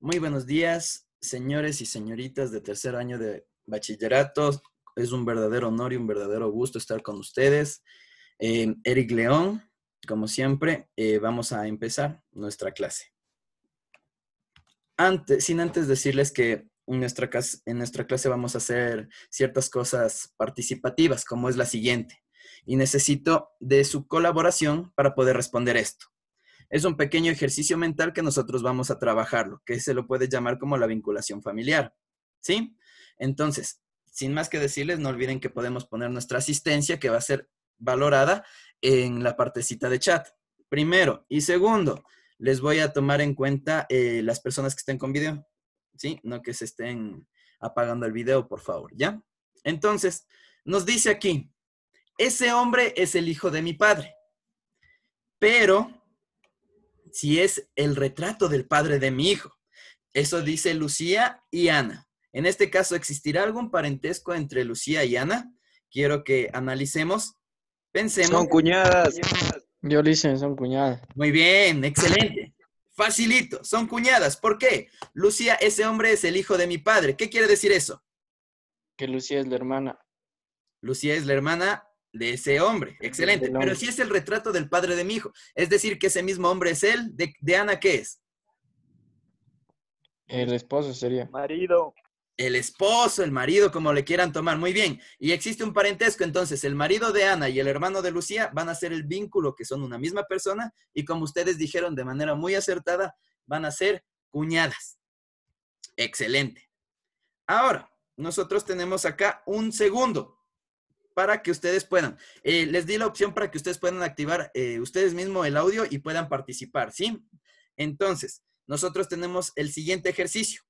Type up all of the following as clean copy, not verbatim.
Muy buenos días, señores y señoritas de tercer año de bachillerato. Es un verdadero honor y un verdadero gusto estar con ustedes. Eric León, como siempre, vamos a empezar nuestra clase. Sin antes decirles que en nuestra clase vamos a hacer ciertas cosas participativas, como es la siguiente. Y necesito de su colaboración para poder responder esto. Es un pequeño ejercicio mental que nosotros vamos a trabajarlo, que se lo puede llamar como la vinculación familiar, ¿sí? Entonces, sin más que decirles, no olviden que podemos poner nuestra asistencia, que va a ser valorada en la partecita de chat. Primero. Y segundo, les voy a tomar en cuenta las personas que estén con video, ¿sí? No que se estén apagando el video, por favor, ¿ya? Entonces, nos dice aquí, ese hombre es el hijo de mi padre, pero si es el retrato del padre de mi hijo. Eso dice Lucía y Ana. En este caso, ¿existirá algún parentesco entre Lucía y Ana? Quiero que analicemos, pensemos. Son cuñadas. Yo le hice, son cuñadas. Muy bien, excelente. Facilito, son cuñadas. ¿Por qué? Lucía, ese hombre es el hijo de mi padre. ¿Qué quiere decir eso? Que Lucía es la hermana. Lucía es la hermana de ese hombre. Excelente. Pero si es el retrato del padre de mi hijo, es decir, que ese mismo hombre es él, de Ana, ¿qué es? El esposo sería. Marido. El esposo, el marido, como le quieran tomar. Muy bien. Y existe un parentesco, entonces, el marido de Ana y el hermano de Lucía van a ser el vínculo, que son una misma persona, y como ustedes dijeron de manera muy acertada, van a ser cuñadas. Excelente. Ahora, nosotros tenemos acá un segundo para que ustedes puedan. Les di la opción para que ustedes puedan activar ustedes mismos el audio y puedan participar, ¿sí? Entonces, nosotros tenemos el siguiente ejercicio.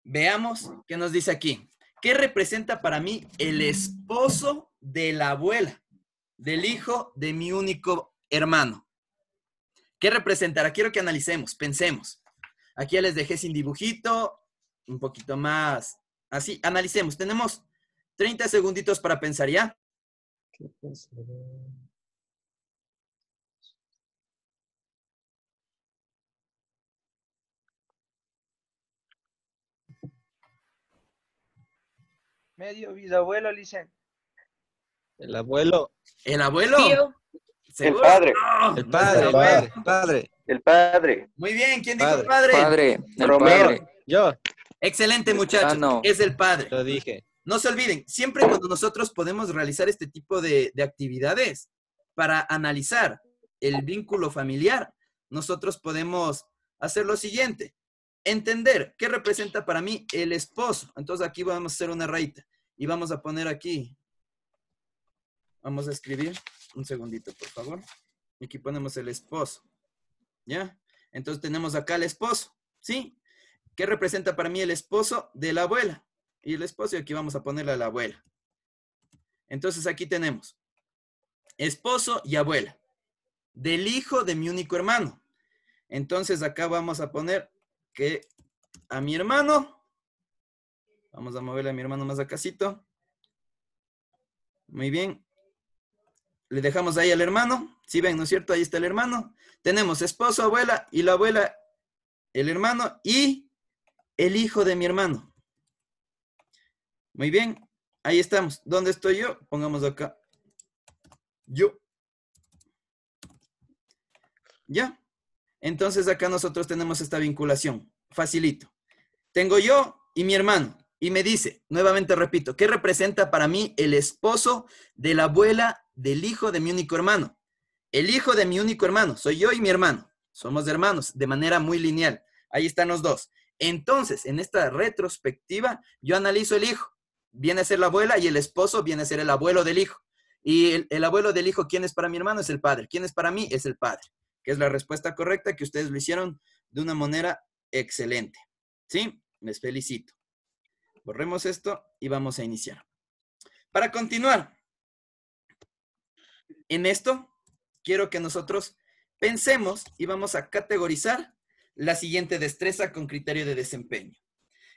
Veamos qué nos dice aquí. ¿Qué representa para mí el esposo de la abuela, del hijo de mi único hermano? ¿Qué representará? Quiero que analicemos, pensemos. Aquí ya les dejé sin dibujito, un poquito más. Así, analicemos. Tenemos 30 segunditos para pensar, ¿ya? ¿Qué pensaré? Medio bisabuelo, dicen. El abuelo. ¿El abuelo? Tío. ¿Seguro? El padre. No, El no es padre, abuelo. padre. El padre. Muy bien, ¿quién dijo Padre. padre? Padre. El Romero. padre. Yo Excelente, muchachos. Cristiano. Es el padre. lo dije. No se olviden, siempre cuando nosotros podemos realizar este tipo de actividades para analizar el vínculo familiar, nosotros podemos hacer lo siguiente. Entender qué representa para mí el esposo. Entonces aquí vamos a hacer una rayita y vamos a poner aquí. Vamos a escribir. Un segundito, por favor. Y aquí ponemos el esposo. ¿Ya? Entonces tenemos acá el esposo. ¿Sí? ¿Qué representa para mí el esposo de la abuela? Y el esposo, y aquí vamos a ponerle a la abuela. Entonces aquí tenemos esposo y abuela del hijo de mi único hermano. Entonces acá vamos a poner que a mi hermano, vamos a moverle a mi hermano más acácito. Muy bien. Le dejamos ahí al hermano. ¿Sí ven, no es cierto? Ahí está el hermano. Tenemos esposo, abuela, y la abuela, el hermano y el hijo de mi hermano. Muy bien, ahí estamos. ¿Dónde estoy yo? Pongamos acá. Yo. ¿Ya? Entonces acá nosotros tenemos esta vinculación. Facilito. Tengo yo y mi hermano. Y me dice, nuevamente repito, ¿qué representa para mí el esposo de la abuela del hijo de mi único hermano? El hijo de mi único hermano, soy yo y mi hermano. Somos hermanos de manera muy lineal. Ahí están los dos. Entonces, en esta retrospectiva, yo analizo el hijo. Viene a ser la abuela y el esposo viene a ser el abuelo del hijo. Y el abuelo del hijo, ¿quién es para mi hermano? Es el padre. ¿Quién es para mí? Es el padre. Que es la respuesta correcta, que ustedes lo hicieron de una manera excelente. ¿Sí? Les felicito. Borremos esto y vamos a iniciar. Para continuar, en esto, quiero que nosotros pensemos y vamos a categorizar la siguiente destreza con criterio de desempeño.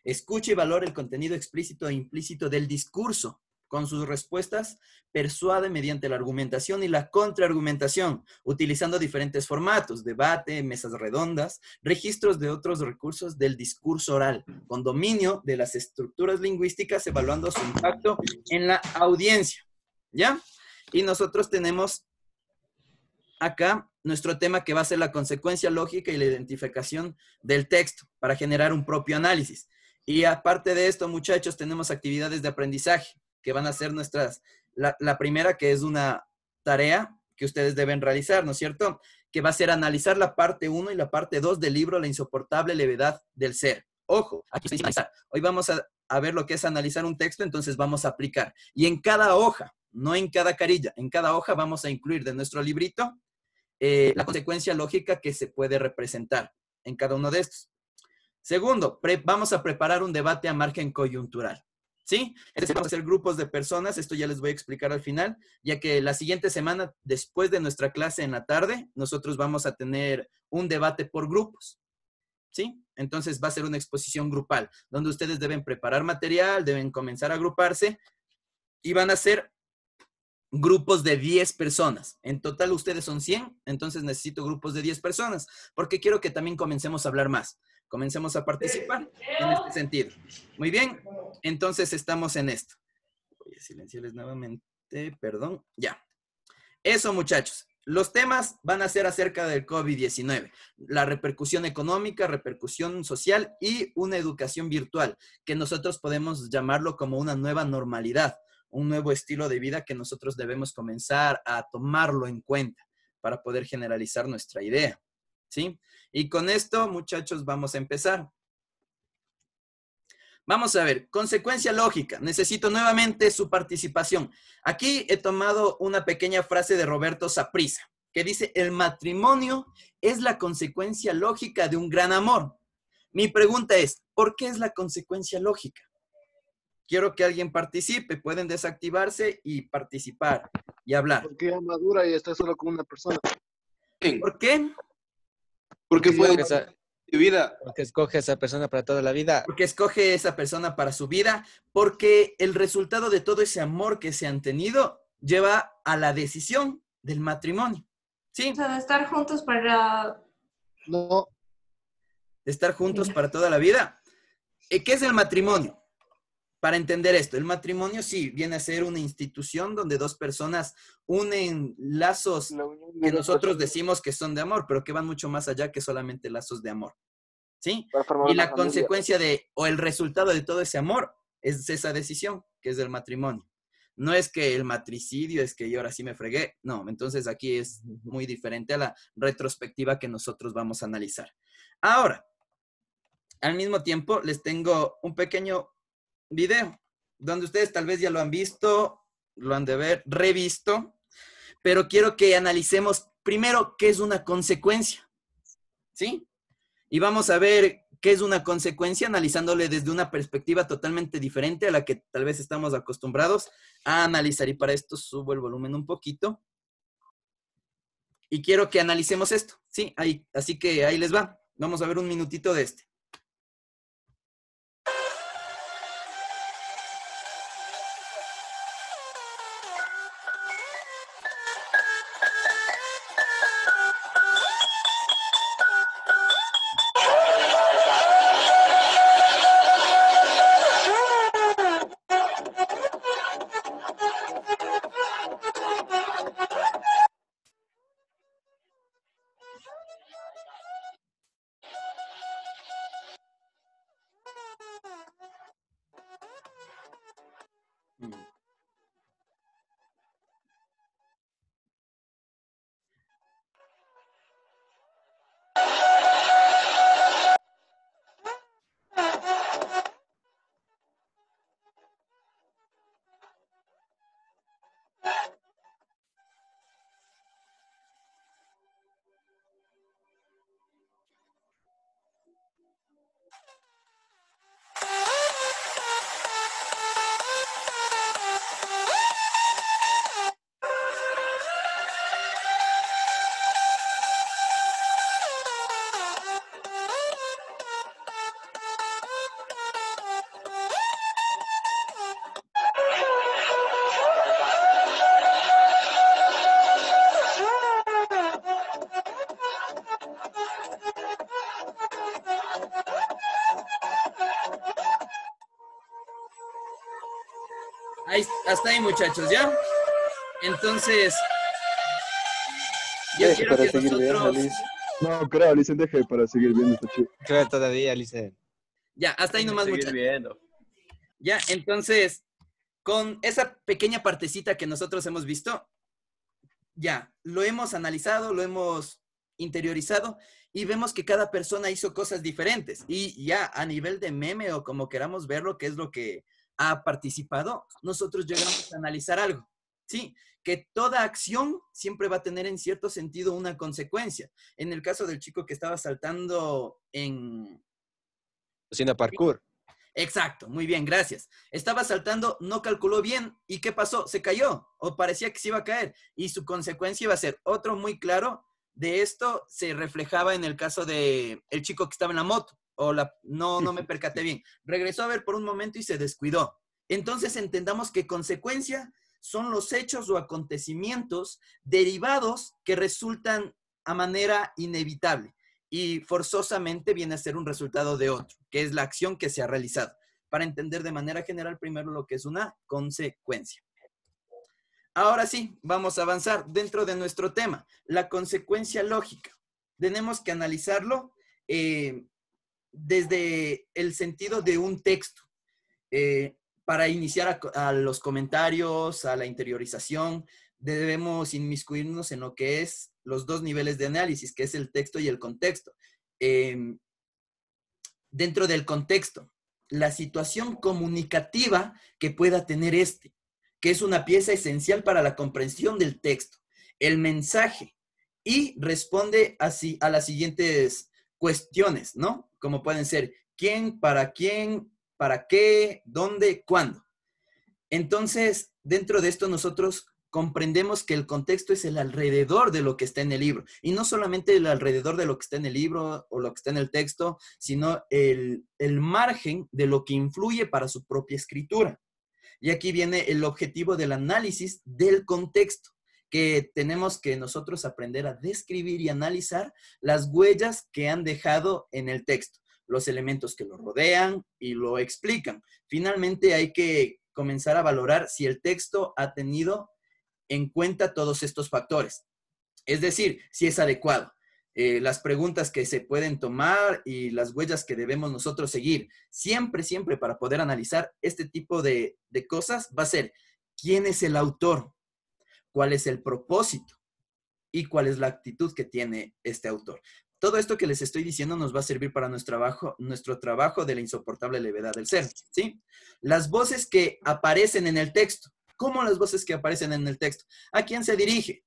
Escuche y valore el contenido explícito e implícito del discurso. con sus respuestas, persuade mediante la argumentación y la contraargumentación, utilizando diferentes formatos, debate, mesas redondas, registros de otros recursos del discurso oral, con dominio de las estructuras lingüísticas, evaluando su impacto en la audiencia. ¿Ya? Y nosotros tenemos acá nuestro tema que va a ser la consecuencia lógica y la identificación del texto para generar un propio análisis. Y aparte de esto, muchachos, tenemos actividades de aprendizaje que van a ser nuestras, la primera que es una tarea que ustedes deben realizar, ¿no es cierto? Que va a ser analizar la parte 1 y la parte 2 del libro La insoportable levedad del ser. Ojo, aquí se dice analizar. Hoy vamos a ver lo que es analizar un texto, entonces vamos a aplicar. Y en cada hoja, no en cada carilla, en cada hoja vamos a incluir de nuestro librito la consecuencia lógica que se puede representar en cada uno de estos. Segundo, vamos a preparar un debate a margen coyuntural. ¿Sí? Es decir, vamos a hacer grupos de personas, esto ya les voy a explicar al final, ya que la siguiente semana, después de nuestra clase en la tarde, nosotros vamos a tener un debate por grupos. ¿Sí? Entonces va a ser una exposición grupal, donde ustedes deben preparar material, deben comenzar a agruparse y van a ser grupos de 10 personas. En total ustedes son 100, entonces necesito grupos de 10 personas, porque quiero que también comencemos a hablar más. Comencemos a participar en este sentido. Muy bien, entonces estamos en esto. Voy a silenciarles nuevamente, perdón, ya. Eso, muchachos. Los temas van a ser acerca del COVID-19, la repercusión económica, repercusión social y una educación virtual, que nosotros podemos llamarlo como una nueva normalidad, un nuevo estilo de vida que nosotros debemos comenzar a tomarlo en cuenta para poder generalizar nuestra idea, ¿sí? Y con esto, muchachos, vamos a empezar. Vamos a ver, consecuencia lógica. Necesito nuevamente su participación. Aquí he tomado una pequeña frase de Roberto Saprissa, que dice, el matrimonio es la consecuencia lógica de un gran amor. Mi pregunta es, ¿por qué es la consecuencia lógica? Quiero que alguien participe. Pueden desactivarse y participar y hablar. Porque ella madura y está solo con una persona. ¿Por qué? Porque fue Esa- de vida. Porque escoge a esa persona para toda la vida. Porque escoge esa persona para su vida, porque el resultado de todo ese amor que se han tenido lleva a la decisión del matrimonio. ¿Sí? O sea, de estar juntos para... No, De estar juntos para toda la vida. ¿Qué es el matrimonio? Para entender esto, el matrimonio sí viene a ser una institución donde dos personas unen lazos la unión de que dos nosotros personas decimos que son de amor, pero que van mucho más allá que solamente lazos de amor. ¿Sí? para formar Y una la familia. consecuencia o el resultado de todo ese amor es esa decisión, que es del matrimonio. No es que el matricidio es que yo ahora sí me fregué. No, entonces aquí es muy diferente a la retrospectiva que nosotros vamos a analizar. Ahora, al mismo tiempo, les tengo un pequeño video donde ustedes tal vez ya lo han visto, lo han de haber revisto, pero quiero que analicemos primero qué es una consecuencia. ¿Sí? Y vamos a ver qué es una consecuencia analizándole desde una perspectiva totalmente diferente a la que tal vez estamos acostumbrados a analizar. Y para esto subo el volumen un poquito. Y quiero que analicemos esto. Sí, ahí, así que ahí les va. Vamos a ver un minutito de este. Hasta ahí, muchachos, ¿ya? Entonces, yo Deje quiero para que seguir viendo, nosotros... Liz. No, creo, Licen, deje para seguir viendo esta chica. Creo todavía, Lice. Ya, hasta ahí nomás, Seguir muchachos. viendo. Ya, entonces, con esa pequeña partecita que nosotros hemos visto, ya, lo hemos analizado, lo hemos interiorizado y vemos que cada persona hizo cosas diferentes. Y ya a nivel de meme o como queramos verlo, que es lo que ha participado, nosotros llegamos a analizar algo, ¿sí? Que toda acción siempre va a tener en cierto sentido una consecuencia. En el caso del chico que estaba saltando en... Haciendo parkour. Exacto, muy bien, gracias. Estaba saltando, no calculó bien. ¿Y qué pasó? Se cayó o parecía que se iba a caer. Y su consecuencia iba a ser otro muy claro de esto. Se reflejaba en el caso de el chico que estaba en la moto. No me percaté bien. Regresó a ver por un momento y se descuidó. Entonces entendamos que consecuencia son los hechos o acontecimientos derivados que resultan a manera inevitable y forzosamente viene a ser un resultado de otro, que es la acción que se ha realizado. Para entender de manera general primero lo que es una consecuencia. Ahora sí, vamos a avanzar dentro de nuestro tema, la consecuencia lógica. Tenemos que analizarlo desde el sentido de un texto. Para iniciar a los comentarios, a la interiorización, debemos inmiscuirnos en lo que es los dos niveles de análisis, que es el texto y el contexto. Dentro del contexto, la situación comunicativa que pueda tener que es una pieza esencial para la comprensión del texto, el mensaje, y responde así a las siguientes cuestiones, ¿no? Como pueden ser quién, para qué, dónde, cuándo. Entonces, dentro de esto nosotros comprendemos que el contexto es el alrededor de lo que está en el libro. Y no solamente el alrededor de lo que está en el libro o lo que está en el texto, sino el margen de lo que influye para su propia escritura. Y aquí viene el objetivo del análisis del contexto, que tenemos que nosotros aprender a describir y analizar las huellas que han dejado en el texto, los elementos que lo rodean y lo explican. Finalmente hay que comenzar a valorar si el texto ha tenido en cuenta todos estos factores. Es decir, si es adecuado. Las preguntas que se pueden tomar y las huellas que debemos nosotros seguir. Siempre, siempre para poder analizar este tipo de cosas va a ser quién es el autor, cuál es el propósito y cuál es la actitud que tiene este autor. Todo esto que les estoy diciendo nos va a servir para nuestro trabajo de la insoportable levedad del ser, ¿sí? Las voces que aparecen en el texto. ¿Cómo las voces que aparecen en el texto? ¿A quién se dirige?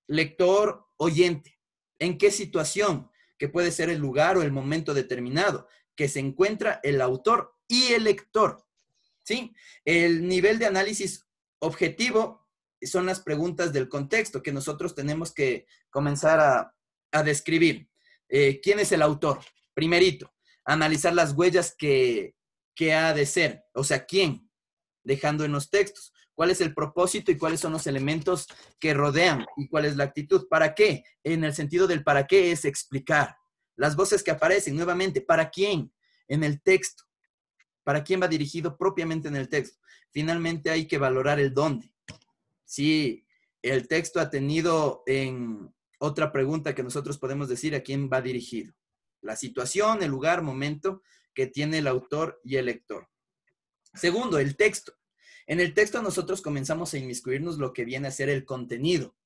Lector, oyente. ¿En qué situación? Que puede ser el lugar o el momento determinado que se encuentra el autor y el lector, ¿sí? El nivel de análisis objetivo son las preguntas del contexto que nosotros tenemos que comenzar a describir. ¿Quién es el autor? Primerito, analizar las huellas que ha de ser, o sea, ¿quién? Dejando en los textos. ¿Cuál es el propósito y cuáles son los elementos que rodean? ¿Y cuál es la actitud? ¿Para qué? En el sentido del para qué es explicar. Las voces que aparecen nuevamente, ¿para quién? En el texto. ¿Para quién va dirigido propiamente en el texto? Finalmente hay que valorar el dónde. Si el texto ha tenido en otra pregunta que nosotros podemos decir a quién va dirigido. La situación, el lugar, momento que tiene el autor y el lector. Segundo, el texto. En el texto nosotros comenzamos a inmiscuirnos lo que viene a ser el contenido.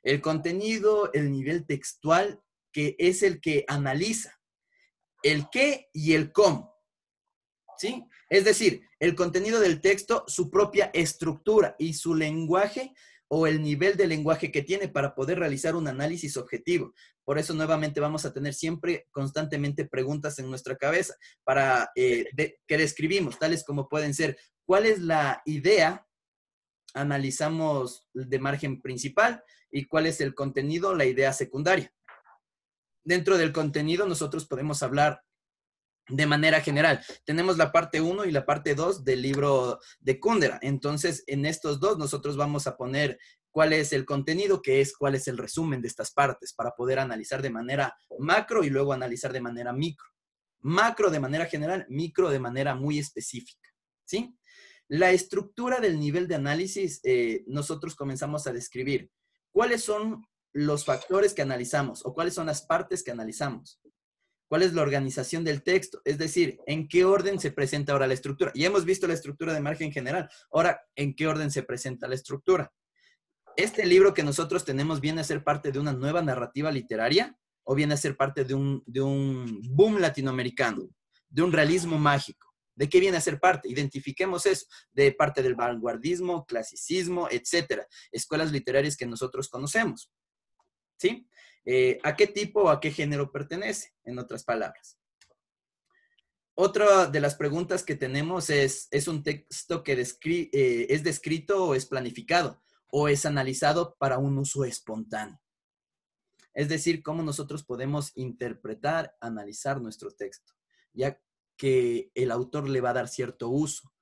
El contenido, el nivel textual, que es el que analiza el qué y el cómo. ¿Sí? Es decir, el contenido del texto, su propia estructura y su lenguaje o el nivel de lenguaje que tiene para poder realizar un análisis objetivo. Por eso nuevamente vamos a tener siempre constantemente preguntas en nuestra cabeza para que describimos, tales como pueden ser, ¿cuál es la idea? Analizamos de margen principal y cuál es el contenido, la idea secundaria. Dentro del contenido nosotros podemos hablar de manera general. Tenemos la parte 1 y la parte 2 del libro de Kundera. Entonces, en estos dos nosotros vamos a poner cuál es el contenido, que es cuál es el resumen de estas partes para poder analizar de manera macro y luego analizar de manera micro. Macro de manera general, micro de manera muy específica, ¿sí? La estructura del nivel de análisis, nosotros comenzamos a describir cuáles son los factores que analizamos o cuáles son las partes que analizamos. ¿Cuál es la organización del texto? Es decir, ¿en qué orden se presenta ahora la estructura? Ya hemos visto la estructura de margen general. Ahora, ¿en qué orden se presenta la estructura? ¿Este libro que nosotros tenemos viene a ser parte de una nueva narrativa literaria o viene a ser parte de un boom latinoamericano, de un realismo mágico? ¿De qué viene a ser parte? Identifiquemos eso, de parte del vanguardismo, clasicismo, etcétera. Escuelas literarias que nosotros conocemos. ¿Sí? ¿A qué tipo o a qué género pertenece? En otras palabras. Otra de las preguntas que tenemos ¿es un texto que es descrito o es planificado? ¿O es analizado para un uso espontáneo? Es decir, cómo nosotros podemos interpretar, analizar nuestro texto, ya que el autor le va a dar cierto uso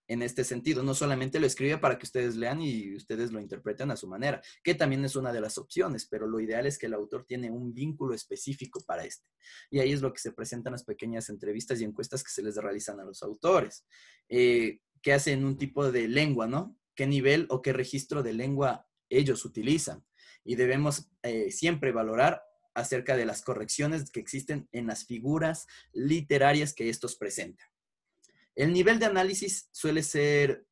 en este sentido. No solamente lo escribe para que ustedes lean y ustedes lo interpreten a su manera, que también es una de las opciones, pero lo ideal es que el autor tiene un vínculo específico para este. Y ahí es lo que se presentan las pequeñas entrevistas y encuestas que se les realizan a los autores, que hacen un tipo de lengua, ¿no? ¿Qué nivel o qué registro de lengua ellos utilizan? Y debemos siempre valorar acerca de las correcciones que existen en las figuras literarias que estos presentan. El nivel de análisis suele ser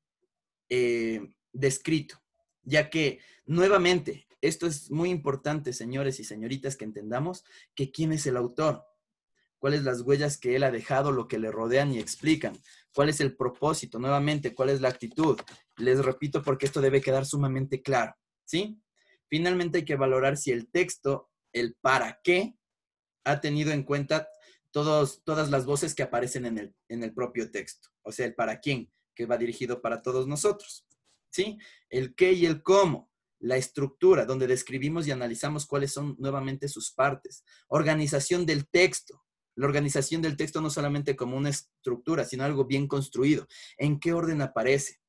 descrito, ya que, nuevamente, esto es muy importante, señores y señoritas, que entendamos que quién es el autor, cuáles las huellas que él ha dejado, lo que le rodean y explican, cuál es el propósito, nuevamente, cuál es la actitud. Les repito porque esto debe quedar sumamente claro, ¿sí? Finalmente hay que valorar si el texto, el para qué, ha tenido en cuenta todas las voces que aparecen en el propio texto. O sea, el para quién, que va dirigido para todos nosotros, ¿sí? El qué y el cómo, la estructura, donde describimos y analizamos cuáles son nuevamente sus partes. Organización del texto. La organización del texto no solamente como una estructura, sino algo bien construido. ¿En qué orden aparece?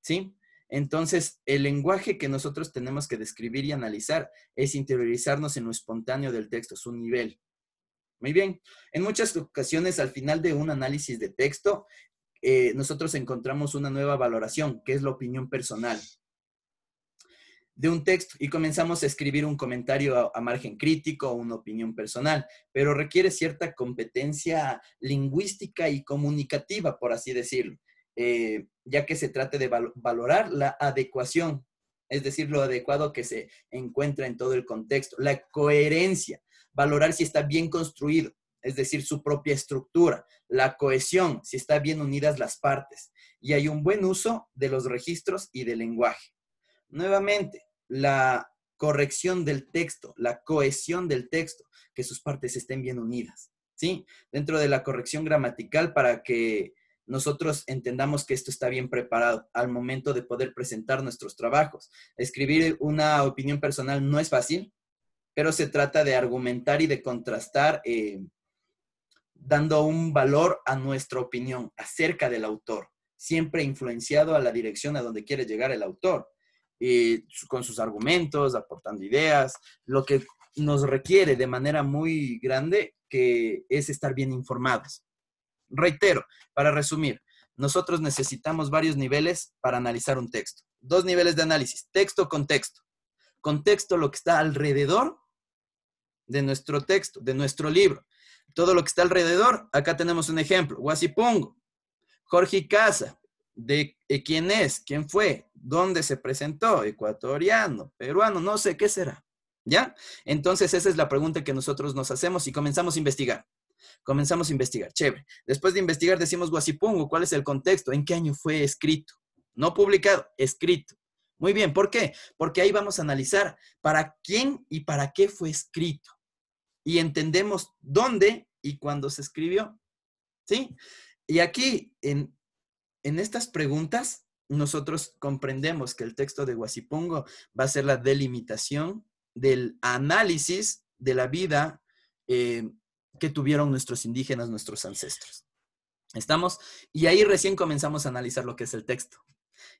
¿Sí? Entonces, el lenguaje que nosotros tenemos que describir y analizar es interiorizarnos en lo espontáneo del texto, su nivel. Muy bien. En muchas ocasiones, al final de un análisis de texto, nosotros encontramos una nueva valoración, que es la opinión personal de un texto, y comenzamos a escribir un comentario a margen crítico o una opinión personal, pero requiere cierta competencia lingüística y comunicativa, por así decirlo, ya que se trata de valorar la adecuación, es decir, lo adecuado que se encuentra en todo el contexto, la coherencia, valorar si está bien construido, es decir, su propia estructura, la cohesión, si están bien unidas las partes, y hay un buen uso de los registros y del lenguaje. Nuevamente, la corrección del texto, la cohesión del texto, que sus partes estén bien unidas, ¿sí? Dentro de la corrección gramatical para que nosotros entendamos que esto está bien preparado al momento de poder presentar nuestros trabajos. Escribir una opinión personal no es fácil, pero se trata de argumentar y de contrastar dando un valor a nuestra opinión acerca del autor, siempre influenciado a la dirección a donde quiere llegar el autor, con sus argumentos, aportando ideas, lo que nos requiere de manera muy grande, que es estar bien informados. Reitero, para resumir, nosotros necesitamos varios niveles para analizar un texto. 2 niveles de análisis, texto, contexto. Contexto, lo que está alrededor de nuestro texto, de nuestro libro. Todo lo que está alrededor, acá tenemos un ejemplo, Huasipungo, Jorge Casa, de quién es, quién fue, dónde se presentó, ecuatoriano, peruano, no sé qué será, ¿ya? Entonces esa es la pregunta que nosotros nos hacemos y comenzamos a investigar. Comenzamos a investigar, chévere. Después de investigar decimos Huasipungo, ¿cuál es el contexto? ¿En qué año fue escrito? No publicado, escrito. Muy bien, ¿por qué? Porque ahí vamos a analizar para quién y para qué fue escrito. Y entendemos dónde y cuándo se escribió, ¿sí? Y aquí, en estas preguntas, nosotros comprendemos que el texto de Huasipungo va a ser la delimitación del análisis de la vida que tuvieron nuestros indígenas, nuestros ancestros. ¿Estamos? Y ahí recién comenzamos a analizar lo que es el texto.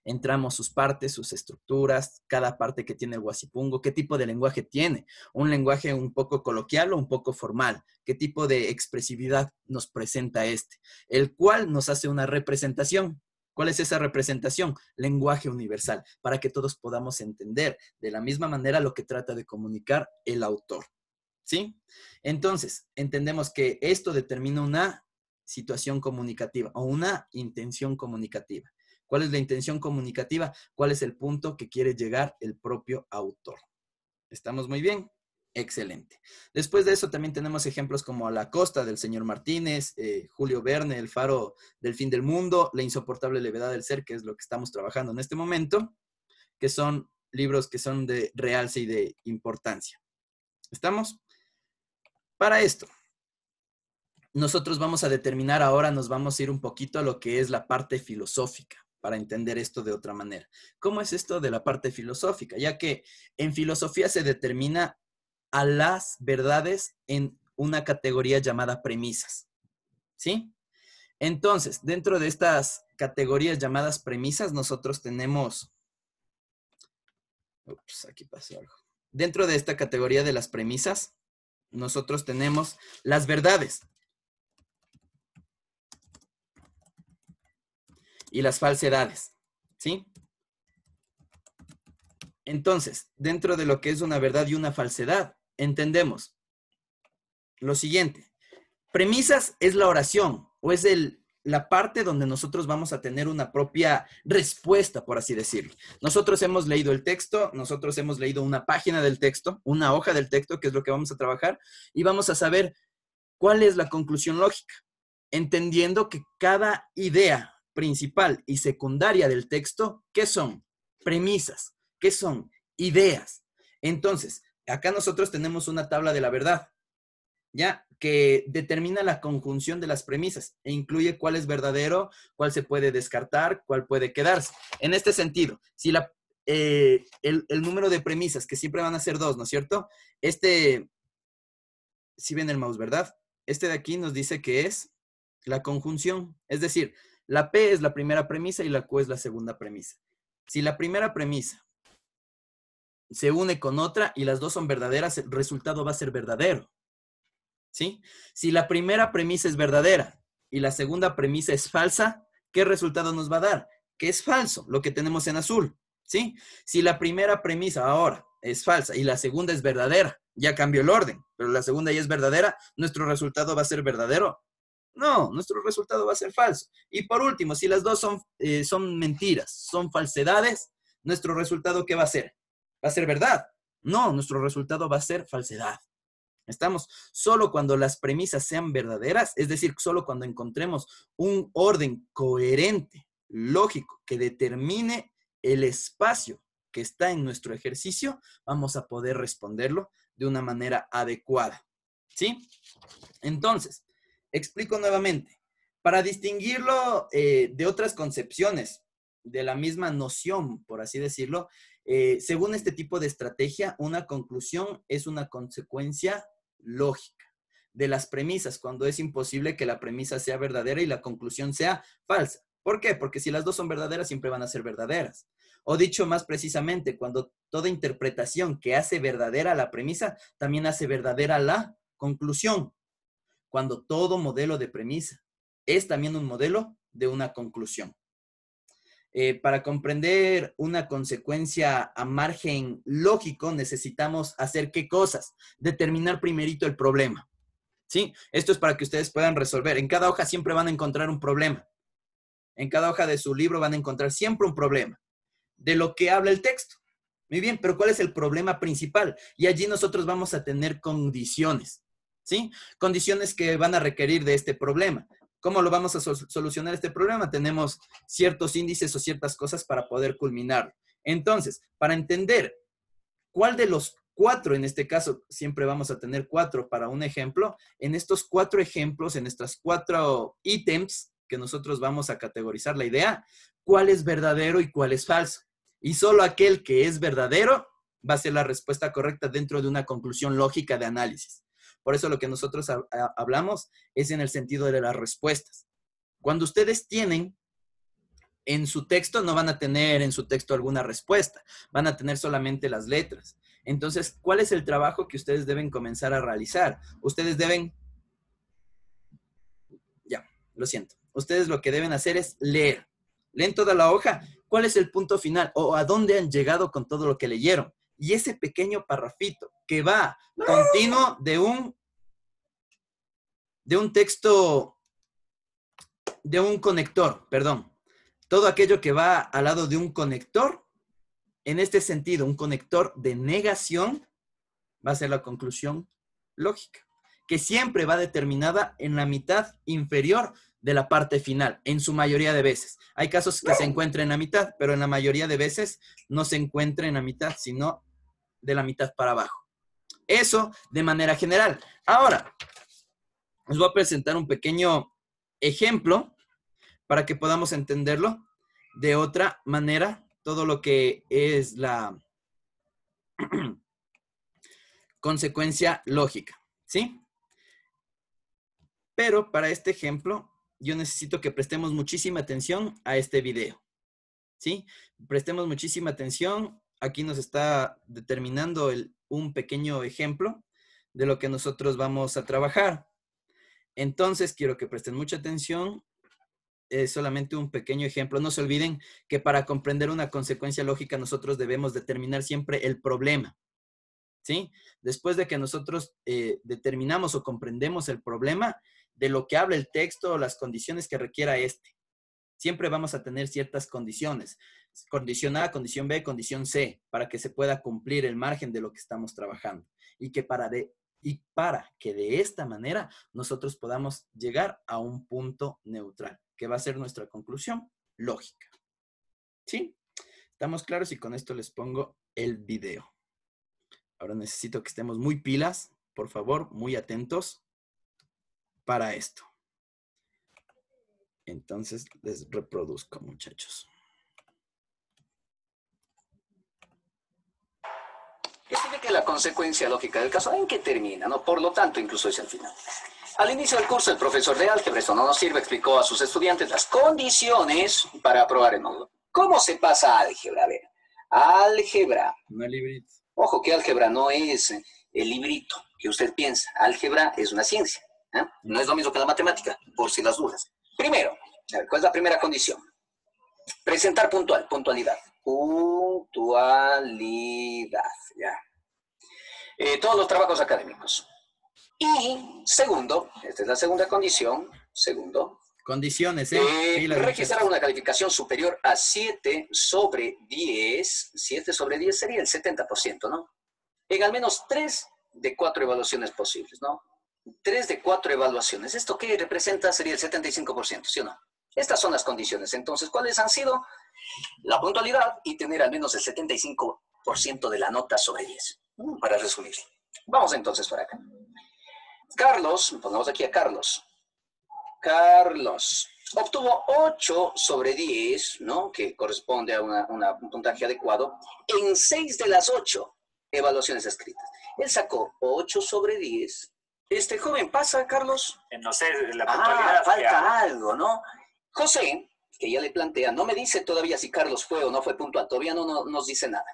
Entramos sus partes, sus estructuras, cada parte que tiene el Huasipungo, qué tipo de lenguaje tiene, un lenguaje un poco coloquial o un poco formal, qué tipo de expresividad nos presenta este, el cual nos hace una representación, ¿Cuál es esa representación? Lenguaje universal, para que todos podamos entender de la misma manera lo que trata de comunicar el autor. ¿Sí? Entonces, entendemos que esto determina una situación comunicativa o una intención comunicativa. ¿Cuál es la intención comunicativa? ¿Cuál es el punto que quiere llegar el propio autor? ¿Estamos muy bien? Excelente. Después de eso también tenemos ejemplos como A la costa del señor Martínez, Julio Verne, El faro del fin del mundo, La insoportable levedad del ser, que es lo que estamos trabajando en este momento, que son libros que son de realce y de importancia. ¿Estamos? Para esto, nosotros vamos a determinar ahora, nos vamos a ir un poquito a lo que es la parte filosófica, para entender esto de otra manera. ¿Cómo es esto de la parte filosófica? Ya que en filosofía se determina a las verdades en una categoría llamada premisas, ¿sí? Entonces, dentro de estas categorías llamadas premisas, nosotros tenemos... Ups, aquí pasó algo. Dentro de esta categoría de las premisas, nosotros tenemos las verdades y las falsedades, ¿sí? Entonces, dentro de lo que es una verdad y una falsedad, entendemos lo siguiente. Premisas es la oración o es la parte donde nosotros vamos a tener una propia respuesta, por así decirlo. Nosotros hemos leído el texto, nosotros hemos leído una página del texto, una hoja del texto, que es lo que vamos a trabajar, y vamos a saber cuál es la conclusión lógica, entendiendo que cada idea principal y secundaria del texto, ¿qué son? Premisas. ¿Qué son? Ideas. Entonces, acá nosotros tenemos una tabla de la verdad, ¿ya? Que determina la conjunción de las premisas e incluye cuál es verdadero, cuál se puede descartar, cuál puede quedarse. En este sentido, si el número de premisas, que siempre van a ser 2, ¿no es cierto? Si ven el mouse, ¿verdad? Este de aquí nos dice que es la conjunción. Es decir, la P es la primera premisa y la Q es la segunda premisa. Si la primera premisa se une con otra y las dos son verdaderas, el resultado va a ser verdadero, ¿sí? Si la primera premisa es verdadera y la segunda premisa es falsa, ¿qué resultado nos va a dar? Que es falso, lo que tenemos en azul, ¿sí? Si la primera premisa ahora es falsa y la segunda es verdadera, ya cambió el orden, pero la segunda ya es verdadera, ¿nuestro resultado va a ser verdadero? No, nuestro resultado va a ser falso. Y por último, si las dos son mentiras, son falsedades, ¿nuestro resultado qué va a ser? ¿Va a ser verdad? No, nuestro resultado va a ser falsedad. Estamos solo cuando las premisas sean verdaderas, es decir, solo cuando encontremos un orden coherente, lógico, que determine el espacio que está en nuestro ejercicio, vamos a poder responderlo de una manera adecuada. ¿Sí? Entonces, explico nuevamente. Para distinguirlo de otras concepciones de la misma noción, por así decirlo, según este tipo de estrategia, una conclusión es una consecuencia lógica de las premisas, cuando es imposible que la premisa sea verdadera y la conclusión sea falsa. ¿Por qué? Porque si las dos son verdaderas, siempre van a ser verdaderas. O dicho más precisamente, cuando toda interpretación que hace verdadera la premisa, también hace verdadera la conclusión. Cuando todo modelo de premisa es también un modelo de una conclusión. Para comprender una consecuencia a margen lógico, necesitamos hacer ¿qué cosas? Determinar primerito el problema. ¿Sí? Esto es para que ustedes puedan resolver. En cada hoja siempre van a encontrar un problema. En cada hoja de su libro van a encontrar siempre un problema de lo que habla el texto. Muy bien, pero ¿cuál es el problema principal? Y allí nosotros vamos a tener condiciones. ¿Sí? Condiciones que van a requerir de este problema. ¿Cómo lo vamos a solucionar este problema? Tenemos ciertos índices o ciertas cosas para poder culminar. Entonces, para entender cuál de los 4, en este caso siempre vamos a tener 4 para un ejemplo, en estos 4 ejemplos, en estas 4 ítems que nosotros vamos a categorizar la idea, cuál es verdadero y cuál es falso. Y solo aquel que es verdadero va a ser la respuesta correcta dentro de una conclusión lógica de análisis. Por eso lo que nosotros hablamos es en el sentido de las respuestas. Cuando ustedes tienen en su texto, no van a tener en su texto alguna respuesta, van a tener solamente las letras. Entonces, ¿cuál es el trabajo que ustedes deben comenzar a realizar? Ustedes deben, ustedes lo que deben hacer es leer. leen toda la hoja, ¿cuál es el punto final? O a dónde han llegado con todo lo que leyeron. Y ese pequeño parrafito que va continuo de un texto, de un conector, perdón. Todo aquello que va al lado de un conector, en este sentido, un conector de negación, va a ser la conclusión lógica, que siempre va determinada en la mitad inferior de la parte final, en su mayoría de veces. Hay casos que se encuentra en la mitad, pero en la mayoría de veces no se encuentra en la mitad, sino de la mitad para abajo. Eso de manera general. Ahora, os voy a presentar un pequeño ejemplo para que podamos entenderlo de otra manera, todo lo que es la consecuencia lógica, ¿sí? Pero para este ejemplo, yo necesito que prestemos muchísima atención a este video, ¿sí? Prestemos muchísima atención. Aquí nos está determinando un pequeño ejemplo de lo que nosotros vamos a trabajar. Entonces, quiero que presten mucha atención. Es solamente un pequeño ejemplo. No se olviden que para comprender una consecuencia lógica, nosotros debemos determinar siempre el problema, ¿sí? Después de que nosotros determinamos o comprendemos el problema, de lo que habla el texto o las condiciones que requiera este. Siempre vamos a tener ciertas condiciones. Condición A, condición B, condición C, para que se pueda cumplir el margen de lo que estamos trabajando. Y para que de esta manera nosotros podamos llegar a un punto neutral, que va a ser nuestra conclusión lógica. ¿Sí? ¿Estamos claros? Y con esto les pongo el video. Ahora necesito que estemos muy pilas, por favor, muy atentos para esto. Entonces, les reproduzco, muchachos. Explique la consecuencia lógica del caso. ¿En qué termina? ¿No? Por lo tanto, incluso es el final. Al inicio del curso, el profesor de álgebra, esto no nos sirve, explicó a sus estudiantes las condiciones para aprobar el módulo. ¿Cómo se pasa a álgebra? A ver, álgebra. No el librito. Ojo que álgebra no es el librito que usted piensa. Álgebra es una ciencia. No es lo mismo que la matemática, por si las dudas. Primero, a ver, ¿cuál es la primera condición? Presentar puntualidad. Puntualidad, ya. Todos los trabajos académicos. Y segundo, esta es la segunda condición, Condiciones, registrar una calificación superior a 7 sobre 10. 7 sobre 10 sería el 70%, ¿no? En al menos 3 de 4 evaluaciones posibles, ¿no? 3 de 4 evaluaciones. ¿Esto qué representa? Sería el 75%, ¿sí o no? Estas son las condiciones. Entonces, ¿cuáles han sido? La puntualidad y tener al menos el 75% de la nota sobre 10. Para resumirlo. Vamos entonces por acá. Carlos, pongamos aquí a Carlos. Carlos obtuvo 8 sobre 10, ¿no? Que corresponde a un puntaje adecuado en 6 de las 8 evaluaciones escritas. Él sacó 8 sobre 10. ¿Este joven pasa, Carlos? No sé, la puntualidad. Falta algo, ¿no? José, que ya le plantea, no me dice todavía si Carlos fue o no fue puntual, todavía no nos dice nada.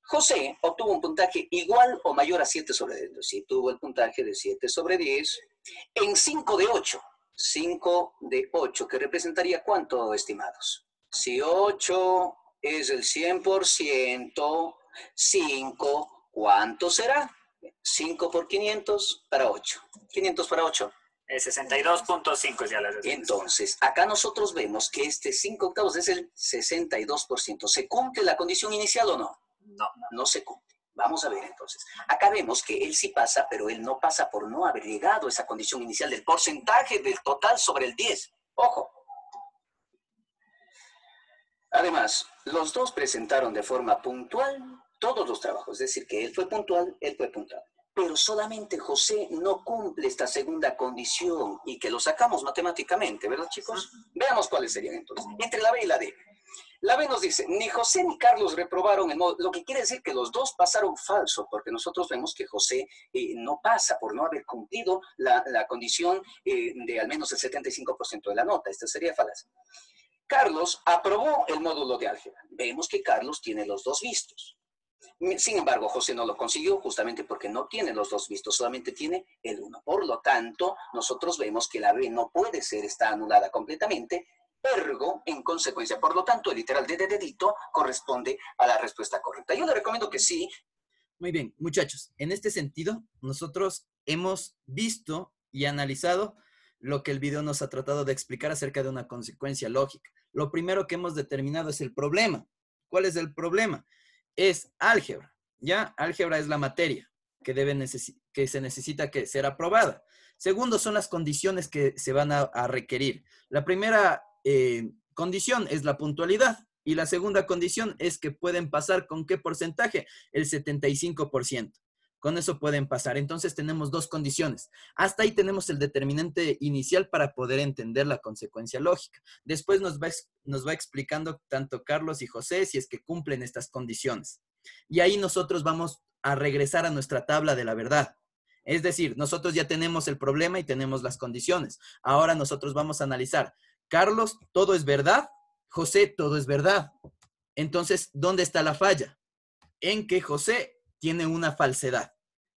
José obtuvo un puntaje igual o mayor a 7 sobre 10. Sí, tuvo el puntaje de 7 sobre 10 en 5 de 8. 5 de 8, que representaría ¿cuánto, estimados? Si 8 es el 100%, 5, ¿cuánto será? 5 por 500 para 8. 500 para 8. 62.5 ya la respuesta. Entonces, acá nosotros vemos que este 5 octavos es el 62%. ¿Se cumple la condición inicial o no? No. No se cumple. Vamos a ver entonces. Acá vemos que él sí pasa, pero él no pasa por no haber llegado a esa condición inicial del porcentaje del total sobre el 10. Ojo. Además, los dos presentaron de forma puntual todos los trabajos. Es decir, que él fue puntual. Pero solamente José no cumple esta segunda condición y que lo sacamos matemáticamente, ¿verdad, chicos? Veamos cuáles serían entonces. Entre la B y la D. La B nos dice, ni José ni Carlos reprobaron el módulo, lo que quiere decir que los dos pasaron falso, porque nosotros vemos que José no pasa por no haber cumplido la condición de al menos el 75% de la nota. Esta sería falaz. Carlos aprobó el módulo de álgebra. Vemos que Carlos tiene los dos vistos. Sin embargo, José no lo consiguió justamente porque no tiene los dos vistos, solamente tiene el uno. Por lo tanto, nosotros vemos que la B no puede ser, está anulada completamente, Ergo, en consecuencia, por lo tanto, el literal de dedito corresponde a la respuesta correcta. Yo le recomiendo que sí. Muy bien, muchachos, en este sentido, nosotros hemos visto y analizado lo que el video nos ha tratado de explicar acerca de una consecuencia lógica. Lo primero que hemos determinado es el problema. ¿Cuál es el problema? Es álgebra, ¿ya? Álgebra es la materia que se necesita que ser aprobada. Segundo, son las condiciones que se van a requerir. La primera condición es la puntualidad y la segunda condición es que pueden pasar ¿con qué porcentaje? El 75%. Con eso pueden pasar. Entonces tenemos dos condiciones. Hasta ahí tenemos el determinante inicial para poder entender la consecuencia lógica. Después nos va explicando tanto Carlos y José si es que cumplen estas condiciones. Y ahí nosotros vamos a regresar a nuestra tabla de la verdad. Es decir, nosotros ya tenemos el problema y tenemos las condiciones. Ahora nosotros vamos a analizar. Carlos, todo es verdad. José, todo es verdad. Entonces, ¿dónde está la falla? En que José tiene una falsedad.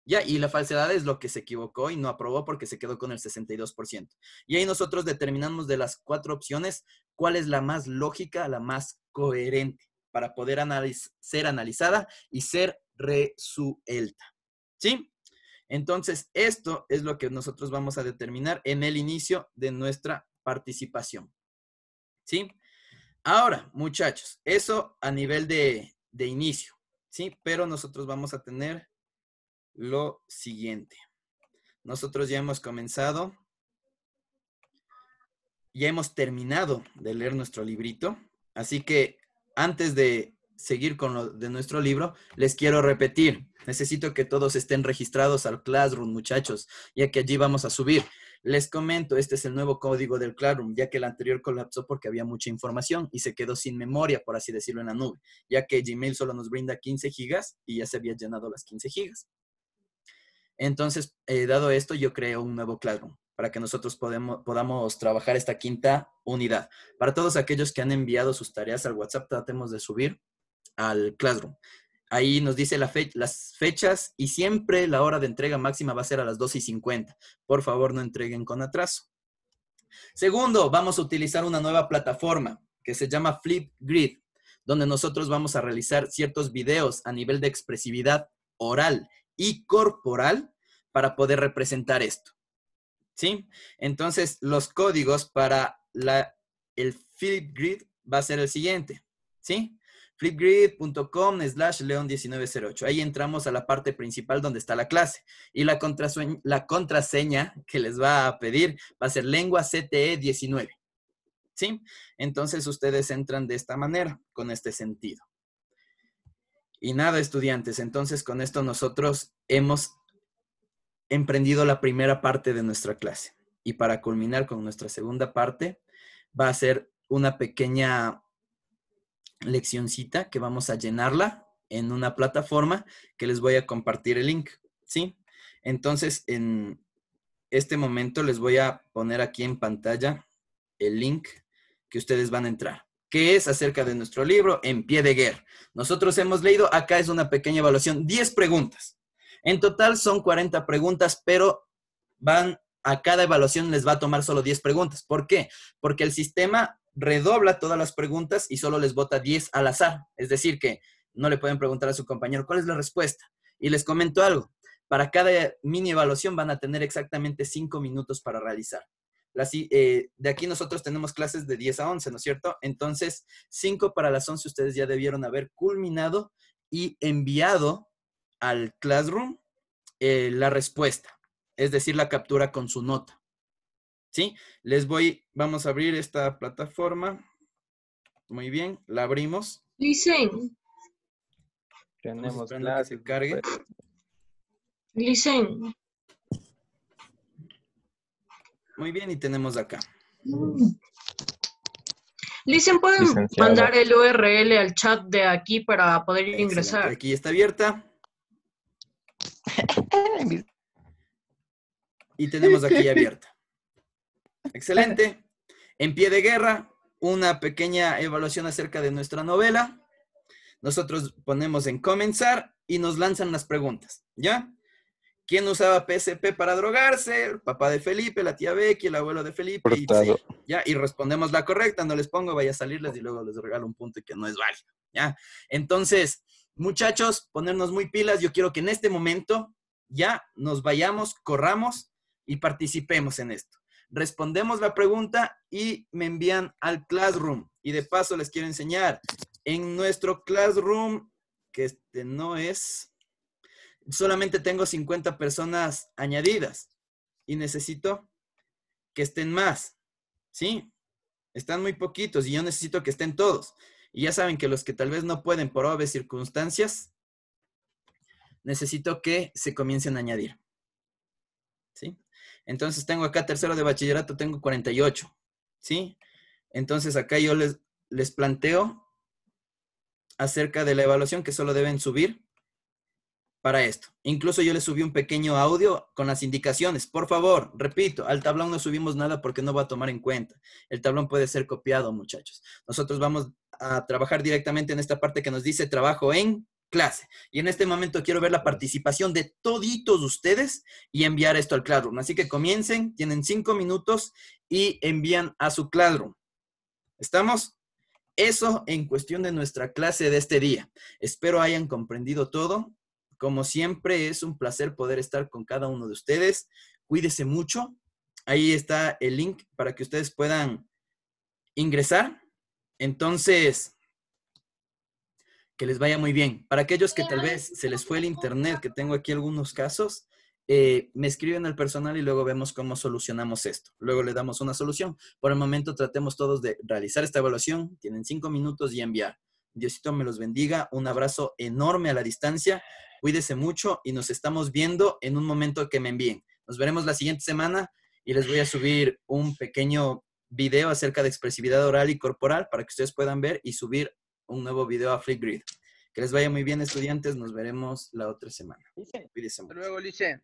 ¿Ya? Y la falsedad es lo que se equivocó y no aprobó porque se quedó con el 62%. Y ahí nosotros determinamos de las 4 opciones cuál es la más lógica, la más coherente para poder ser analizada y ser resuelta. ¿Sí? Entonces, esto es lo que nosotros vamos a determinar en el inicio de nuestra participación. ¿Sí? Ahora, muchachos, eso a nivel de inicio. ¿Sí? Pero nosotros vamos a tener lo siguiente. Nosotros ya hemos comenzado, ya hemos terminado de leer nuestro librito. Así que antes de seguir con lo de nuestro libro, les quiero repetir. Necesito que todos estén registrados al Classroom, muchachos, ya que allí vamos a subir. Les comento, este es el nuevo código del Classroom, ya que el anterior colapsó porque había mucha información y se quedó sin memoria, por así decirlo, en la nube, ya que Gmail solo nos brinda 15 gigas y ya se había llenado las 15 gigas. Entonces, dado esto, yo creo un nuevo Classroom para que nosotros podamos trabajar esta quinta unidad. Para todos aquellos que han enviado sus tareas al WhatsApp, tratemos de subir al Classroom. Ahí nos dice las fechas y siempre la hora de entrega máxima va a ser a las 12:50. Por favor, no entreguen con atraso. Segundo, vamos a utilizar una nueva plataforma que se llama Flipgrid, donde nosotros vamos a realizar ciertos videos a nivel de expresividad oral y corporal para poder representar esto. ¿Sí? Entonces, los códigos para el Flipgrid va a ser el siguiente. ¿Sí? flipgrid.com/leon1908. Ahí entramos a la parte principal donde está la clase. Y la contraseña que les va a pedir va a ser lengua CTE 19. ¿Sí? Entonces, ustedes entran de esta manera, con este sentido. Y nada, estudiantes. Entonces, con esto nosotros hemos emprendido la primera parte de nuestra clase. Y para culminar con nuestra segunda parte, va a ser una pequeña leccioncita que vamos a llenarla en una plataforma que les voy a compartir el link, ¿sí? Entonces, en este momento les voy a poner aquí en pantalla el link que ustedes van a entrar, que es acerca de nuestro libro En Pie de Guerra. Nosotros hemos leído, acá es una pequeña evaluación, 10 preguntas. En total son 40 preguntas, pero a cada evaluación les va a tomar solo 10 preguntas. ¿Por qué? Porque el sistema redobla todas las preguntas y solo les vota 10 al azar. Es decir, que no le pueden preguntar a su compañero cuál es la respuesta. Y les comento algo. Para cada mini evaluación van a tener exactamente 5 minutos para realizar. De aquí nosotros tenemos clases de 10 a 11, ¿no es cierto? Entonces, 5 para las 11 ustedes ya debieron haber culminado y enviado al Classroom la respuesta. Es decir, la captura con su nota. ¿Sí? Vamos a abrir esta plataforma. Muy bien, la abrimos. Listen, Tenemos esperando que se cargue. listen. Muy bien, y tenemos acá. Listen, ¿pueden Licenciado. mandar el URL al chat de aquí para poder Excelente. ingresar? Aquí está abierta. Y tenemos aquí abierta. Excelente. En Pie de Guerra, una pequeña evaluación acerca de nuestra novela. Nosotros ponemos en comenzar y nos lanzan las preguntas, ¿ya? ¿Quién usaba PSP para drogarse? El papá de Felipe, la tía Becky, el abuelo de Felipe. Y, Hurtado. sí, ¿ya? Y respondemos la correcta, no les pongo, vaya a salirles y luego les regalo un punto que no es válido. ¿Ya? Entonces, muchachos, ponernos muy pilas. Yo quiero que en este momento ya nos vayamos, corramos y participemos en esto. Respondemos la pregunta y me envían al Classroom. Y de paso les quiero enseñar. En nuestro Classroom, que este no es... Solamente tengo 50 personas añadidas y necesito que estén más, ¿sí? Están muy poquitos y yo necesito que estén todos. Y ya saben que los que tal vez no pueden por obvias circunstancias, necesito que se comiencen a añadir, ¿sí? Entonces tengo acá tercero de bachillerato, tengo 48, ¿sí? Entonces acá yo les planteo acerca de la evaluación que solo deben subir para esto. Incluso yo les subí un pequeño audio con las indicaciones. Por favor, repito, al tablón no subimos nada porque no va a tomar en cuenta. El tablón puede ser copiado, muchachos. Nosotros vamos a trabajar directamente en esta parte que nos dice trabajo en clase. Y en este momento quiero ver la participación de toditos ustedes y enviar esto al Classroom. Así que comiencen, tienen 5 minutos y envían a su Classroom. ¿Estamos? Eso en cuestión de nuestra clase de este día. Espero hayan comprendido todo. Como siempre, es un placer poder estar con cada uno de ustedes. Cuídese mucho. Ahí está el link para que ustedes puedan ingresar. Entonces, que les vaya muy bien. Para aquellos que tal vez se les fue el internet, que tengo aquí algunos casos, me escriben al personal y luego vemos cómo solucionamos esto. Luego le damos una solución. Por el momento, tratemos todos de realizar esta evaluación. Tienen 5 minutos y enviar. Diosito me los bendiga. Un abrazo enorme a la distancia. Cuídese mucho y nos estamos viendo en un momento que me envíen. Nos veremos la siguiente semana y les voy a subir un pequeño video acerca de expresividad oral y corporal para que ustedes puedan ver y subir un nuevo video a Flipgrid. Que les vaya muy bien, estudiantes. Nos veremos la otra semana. Cuídense mucho. Hasta luego, Lice.